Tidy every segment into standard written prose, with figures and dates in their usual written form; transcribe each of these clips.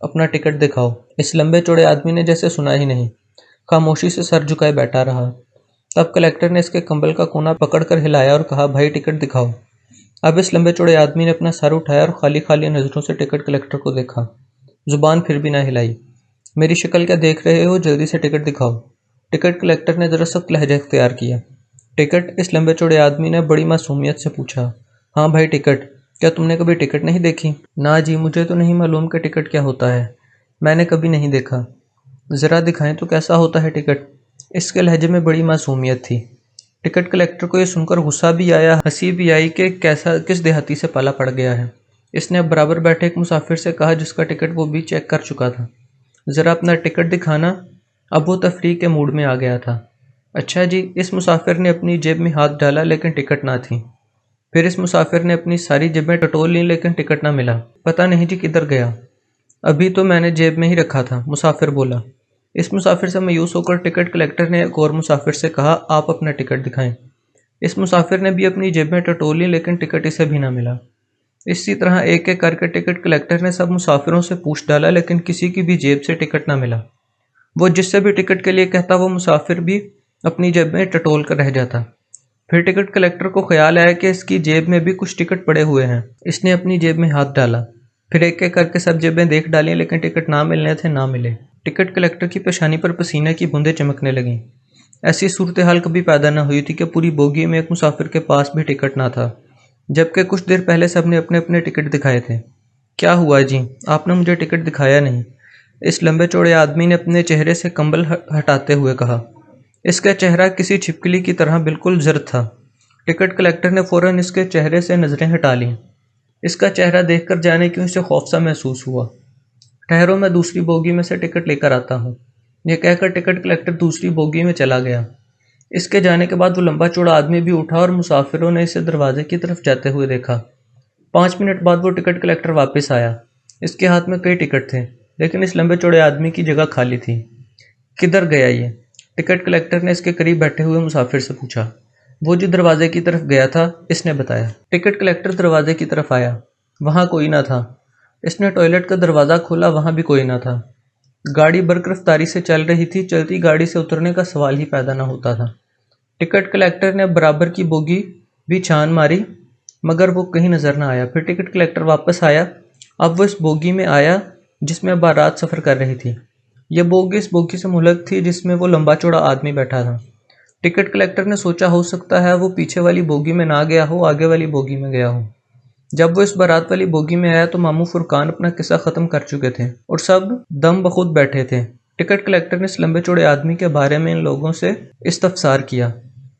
اپنا ٹکٹ دکھاؤ۔ اس لمبے چوڑے آدمی نے جیسے سنا ہی نہیں، خاموشی سے سر جھکائے بیٹھا رہا۔ تب کلیکٹر نے اس کے کمبل کا کونا پکڑ کر ہلایا اور کہا، بھائی ٹکٹ دکھاؤ۔ اب اس لمبے چوڑے آدمی نے اپنا سر اٹھایا اور خالی خالی نظروں سے ٹکٹ کلیکٹر کو دیکھا، زبان پھر بھی نہ ہلائی۔ میری شکل کیا دیکھ رہے ہو، جلدی سے ٹکٹ دکھاؤ۔ ٹکٹ کلیکٹر نے ذرا سخت لہجہ اختیار کیا۔ ٹکٹ؟ اس لمبے چوڑے آدمی نے بڑی معصومیت سے پوچھا۔ ہاں بھائی ٹکٹ۔ کیا تم نے کبھی ٹکٹ نہیں دیکھی؟ نہ جی، مجھے تو نہیں معلوم کہ ٹکٹ کیا ہوتا ہے، میں نے کبھی نہیں دیکھا۔ ذرا دکھائیں تو کیسا ہوتا ہے ٹکٹ؟ اس کے لہجے میں بڑی معصومیت تھی۔ ٹکٹ کلیکٹر کو یہ سن کر غصہ بھی آیا، ہنسی بھی آئی کہ کس دیہاتی سے پالا پڑ گیا ہے۔ اس نے اب برابر بیٹھے ایک مسافر سے کہا جس کا ٹکٹ وہ بھی چیک کر چکا تھا، ذرا اپنا ٹکٹ دکھانا۔ اب وہ تفریح کے موڈ میں آ گیا تھا۔ اچھا جی۔ اس مسافر نے اپنی جیب میں ہاتھ ڈالا لیکن ٹکٹ نہ تھی۔ پھر اس مسافر نے اپنی ساری جیبیں ٹٹول لیں لیکن ٹکٹ نہ ملا۔ پتہ نہیں جی کدھر گیا۔ ابھی تو میں نے جیب میں ہی رکھا تھا، مسافر بولا۔ اس مسافر سے مایوس ہو کر ٹکٹ کلیکٹر نے ایک اور مسافر سے کہا، آپ اپنا ٹکٹ دکھائیں۔ اس مسافر نے بھی اپنی جیب میں ٹٹول لی لیکن ٹکٹ اسے بھی نہ ملا۔ اسی طرح ایک ایک کر کے ٹکٹ کلیکٹر نے سب مسافروں سے پوچھ ڈالا لیکن کسی کی بھی جیب سے ٹکٹ نہ ملا۔ وہ جس سے بھی ٹکٹ کے لیے کہتا وہ مسافر بھی اپنی جیب میں ٹٹول کر رہ جاتا۔ پھر ٹکٹ کلیکٹر کو خیال آیا کہ اس کی جیب میں بھی کچھ ٹکٹ پڑے ہوئے ہیں۔ اس نے اپنی جیب میں ہاتھ ڈالا، پھر ایک ایک کر کے سب جیبیں دیکھ ڈالیں لیکن ٹکٹ نہ ملنے تھے، نہ ملے۔ ٹکٹ کلیکٹر کی پیشانی پر پسینے کی بوندیں چمکنے لگیں۔ ایسی صورتحال کبھی پیدا نہ ہوئی تھی کہ پوری بوگی میں ایک مسافر کے پاس بھی ٹکٹ نہ تھا، جبکہ کچھ دیر پہلے سب نے اپنے اپنے ٹکٹ دکھائے تھے۔ کیا ہوا جی، آپ نے مجھے ٹکٹ دکھایا نہیں؟ اس لمبے چوڑے آدمی نے اپنے چہرے سے کمبل ہٹاتے ہوئے کہا۔ اس کا چہرہ کسی چھپکلی کی طرح بالکل زرد تھا۔ ٹکٹ کلیکٹر نے فوراً اس کے چہرے سے نظریں ہٹا لیں۔ اس کا چہرہ دیکھ کر جانے کیوں اسے خوف سا محسوس ہوا۔ ٹھہرو، میں دوسری بوگی میں سے ٹکٹ لے کر آتا ہوں۔ یہ کہہ کر ٹکٹ کلیکٹر دوسری بوگی میں چلا گیا۔ اس کے جانے کے بعد وہ لمبا چوڑا آدمی بھی اٹھا اور مسافروں نے اسے دروازے کی طرف جاتے ہوئے دیکھا۔ 5 منٹ بعد وہ ٹکٹ کلیکٹر واپس آیا۔ اس کے ہاتھ میں کئی ٹکٹ تھے لیکن اس لمبے چوڑے آدمی کی جگہ خالی تھی۔ کدھر گیا یہ؟ ٹکٹ کلیکٹر نے اس کے قریب بیٹھے ہوئے مسافر سے پوچھا۔ وہ جو دروازے کی طرف گیا تھا، اس نے بتایا۔ ٹکٹ کلیکٹر دروازے کی طرف آیا، وہاں کوئی نہ تھا۔ اس نے ٹوائلٹ کا دروازہ کھولا، وہاں بھی کوئی نہ تھا۔ گاڑی برق رفتاری سے چل رہی تھی، چلتی گاڑی سے اترنے کا سوال ہی پیدا نہ ہوتا تھا۔ ٹکٹ کلیکٹر نے برابر کی بوگی بھی چھان ماری مگر وہ کہیں نظر نہ آیا۔ پھر ٹکٹ کلیکٹر واپس آیا۔ اب وہ اس بوگی میں آیا جس میں بارات سفر کر رہی تھی۔ یہ بوگی اس بوگی سے ملک تھی جس میں وہ لمبا چوڑا آدمی بیٹھا تھا۔ ٹکٹ کلیکٹر نے سوچا ہو سکتا ہے وہ پیچھے والی بوگی میں نہ گیا ہو، آگے والی بوگی میں گیا ہو۔ جب وہ اس بارات والی بوگی میں آیا تو ماموں فرقان اپنا قصہ ختم کر چکے تھے اور سب دم بخود بیٹھے تھے۔ ٹکٹ کلیکٹر نے اس لمبے چوڑے آدمی کے بارے میں ان لوگوں سے استفسار کیا۔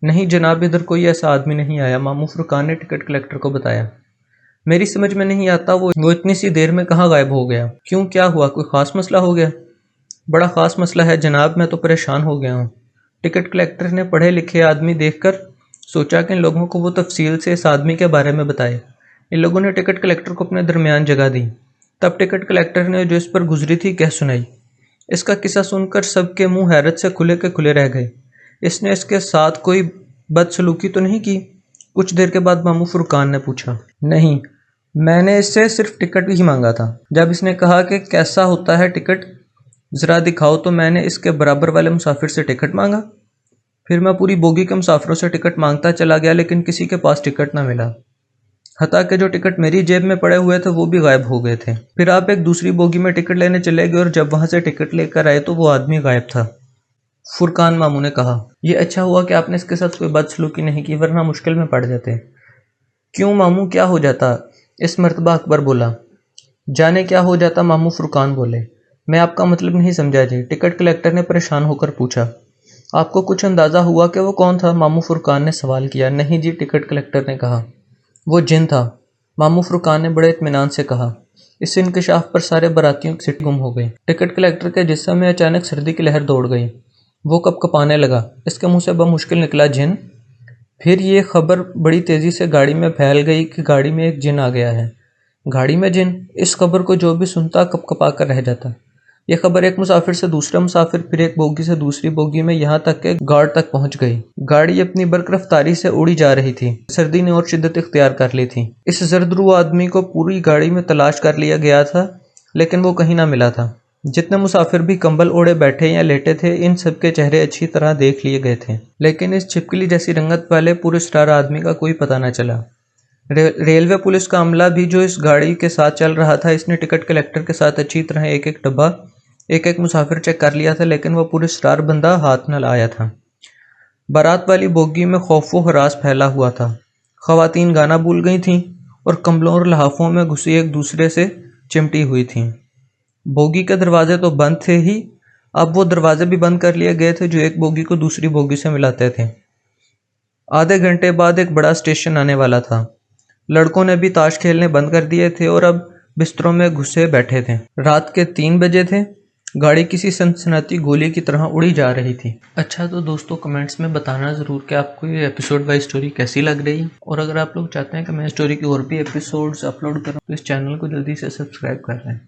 نہیں جناب، ادھر کوئی ایسا آدمی نہیں آیا، ماموں فرقان نے ٹکٹ کلیکٹر کو بتایا۔ میری سمجھ میں نہیں آتا وہ اتنی سی دیر میں کہاں غائب ہو گیا؟ کیوں، کیا ہوا؟ کوئی خاص مسئلہ ہو گیا؟ بڑا خاص مسئلہ ہے جناب، میں تو پریشان ہو گیا ہوں۔ ٹکٹ کلیکٹر نے پڑھے لکھے آدمی دیکھ کر سوچا کہ ان لوگوں کو وہ تفصیل سے اس آدمی کے بارے میں بتائے۔ ان لوگوں نے ٹکٹ کلیکٹر کو اپنے درمیان جگہ دی۔ تب ٹکٹ کلیکٹر نے جو اس پر گزری تھی کہہ سنائی۔ اس کا قصہ سن کر سب کے منہ حیرت سے کھلے کے کھلے رہ گئے۔ اس نے اس کے ساتھ کوئی بدسلوکی تو نہیں کی؟ کچھ دیر کے بعد ماموں فرقان نے پوچھا۔ نہیں، میں نے اس سے صرف ٹکٹ ہی مانگا تھا۔ جب اس نے کہا کہ کیسا ہوتا ہے ٹکٹ ذرا دکھاؤ تو میں نے اس کے برابر والے مسافر سے ٹکٹ مانگا۔ پھر میں پوری بوگی کے مسافروں سے ٹکٹ مانگتا چلا گیا لیکن کسی کے پاس ٹکٹ نہ ملا، حتیٰ کہ جو ٹکٹ میری جیب میں پڑے ہوئے تھے وہ بھی غائب ہو گئے تھے۔ پھر آپ ایک دوسری بوگی میں ٹکٹ لینے چلے گئے اور جب وہاں سے ٹکٹ لے کر آئے تو وہ آدمی غائب تھا۔ فرقان ماموں نے کہا۔ یہ اچھا ہوا کہ آپ نے اس کے ساتھ کوئی بدسلوکی نہیں کی ورنہ مشکل میں پڑ جاتے۔ کیوں ماموں، کیا ہو جاتا؟ اس مرتبہ اکبر بولا۔ جانے کیا ہو جاتا، ماموں فرقان بولے۔ میں آپ کا مطلب نہیں سمجھا جی، ٹکٹ کلیکٹر نے پریشان ہو کر پوچھا۔ آپ کو کچھ اندازہ ہوا کہ وہ کون تھا؟ ماموں فرقان نے سوال کیا۔ نہیں جی، ٹکٹ کلیکٹر نے کہا۔ وہ جن تھا، ماموں فرقان نے بڑے اطمینان سے کہا۔ اس انکشاف پر سارے براتیوں کی سٹی گم ہو گئی۔ ٹکٹ کلیکٹر کے جسم میں اچانک سردی کی لہر دوڑ گئی۔ وہ کپ کپانے لگا۔ اس کے منہ سے بمشکل نکلا، جن؟ پھر یہ خبر بڑی تیزی سے گاڑی میں پھیل گئی کہ گاڑی میں ایک جن آ گیا ہے۔ گاڑی میں جن؟ اس خبر کو جو بھی سنتا کپ کپا کر رہ جاتا۔ یہ خبر ایک مسافر سے دوسرا مسافر، پھر ایک بوگی سے دوسری بوگی میں، یہاں تک کہ گارڈ تک پہنچ گئی۔ گاڑی اپنی برق رفتاری سے اڑی جا رہی تھی۔ سردی نے اور شدت اختیار کر لی تھی۔ اس زرد رو آدمی کو پوری گاڑی میں تلاش کر لیا گیا تھا لیکن وہ کہیں نہ ملا تھا۔ جتنے مسافر بھی کمبل اوڑھے بیٹھے یا لیٹے تھے، ان سب کے چہرے اچھی طرح دیکھ لیے گئے تھے، لیکن اس چھپکلی جیسی رنگت والے پراسرار آدمی کا کوئی پتہ نہ چلا۔ ریلوے پولیس کا عملہ بھی جو اس گاڑی کے ساتھ چل رہا تھا، اس نے ٹکٹ کلیکٹر کے ساتھ اچھی طرح ایک ایک ڈبہ، ایک ایک مسافر چیک کر لیا تھا، لیکن وہ پراسرار بندہ ہاتھ نہ لایا تھا۔ بارات والی بوگی میں خوف و ہراس پھیلا ہوا تھا۔ خواتین گانا بھول گئی تھیں اور کمبلوں اور لحافوں میں گھسی ایک دوسرے سے چمٹی ہوئی تھیں۔ بوگی کے دروازے تو بند تھے ہی، اب وہ دروازے بھی بند کر لیے گئے تھے جو ایک بوگی کو دوسری بوگی سے ملاتے تھے۔ آدھے گھنٹے بعد ایک بڑا اسٹیشن آنے والا تھا۔ لڑکوں نے بھی تاش کھیلنے بند کر دیے تھے اور اب بستروں میں گھسے بیٹھے تھے۔ رات کے 3 بجے تھے۔ گاڑی کسی سنسناتی گولی کی طرح اڑی جا رہی تھی۔ اچھا تو دوستو کمنٹس میں بتانا ضرور کہ آپ کو یہ ایپیسوڈ بائی اسٹوری کیسی لگ رہی ہے، اور اگر آپ لوگ چاہتے ہیں کہ میں اسٹوری کی اور بھی ایپیسوڈز اپلوڈ کروں تو اس چینل کو جلدی سے سبسکرائب کر لیں۔